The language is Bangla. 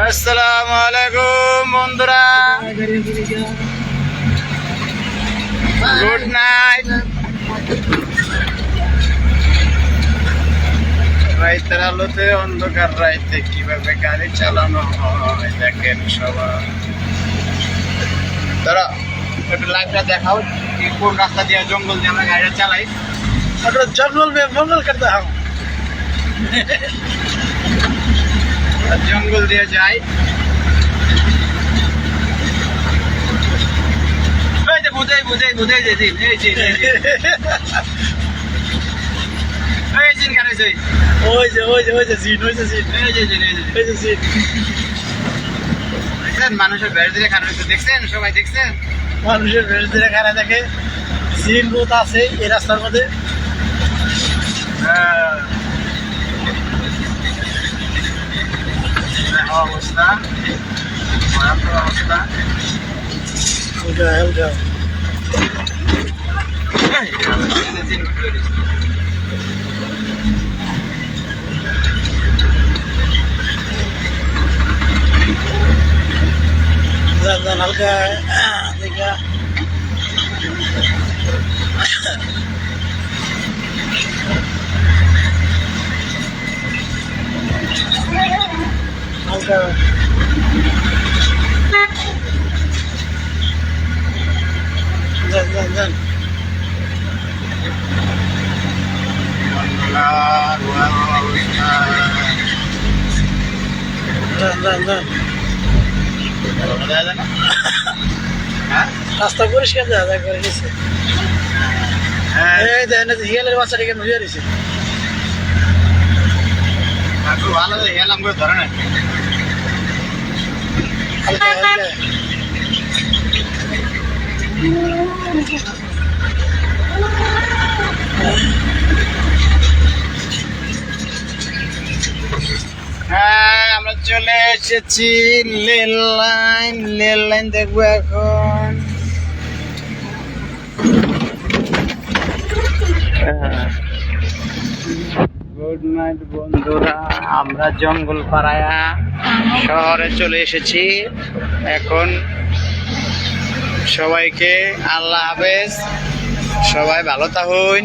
আসসালামু আলাইকুম বন্ধুরা, গুড নাইট। রাইতের আলোতে অন্ধকার রাইতে কিভাবে গাড়ি চালানো হয় দেখেন সবাই। তারা একটু লাইভটা দেখাও, কোন রাস্তা দিয়ে জঙ্গল দিয়ে আমরা গাড়িটা চালাই। जंगल में मंगल करता हम জঙ্গল দিয়ে যাই। বুঝাই বুঝাই বুঝাই যে জিন এই জিন এই জিন কেন এই ওই যে জিন ওই যে জিন এই যে জিন ওই যে জিন দেখছেন মানুষের বেড় দিয়ে খারাপ দেখছেন, সবাই দেখছেন মানুষের বেশ দিনে খানা দেখে জিন ভূত আছে এই রাস্তার মধ্যে। অবস্থা ভয়াবহ অবস্থা। উল্টা হালকা দেখা হালকা যান রাস্তা পরিষ্কার যা করে নিচ্ছে। এই দেখেন হিয়ালের বাচ্চাটিকে নুয়ে দিছে। ভালো হেলাম করে ধরে না হালকা হালকা হ্যাঁ, আমরা চলে এসেছি রেল লাইন দেখবো এখন। গুড নাইট বন্ধুরা, আমরা জঙ্গল পাড়ায়া শহরে চলে এসেছি এখন। সবাইকে আল্লাহ হাফেজ, সবাই ভালো থাকুন।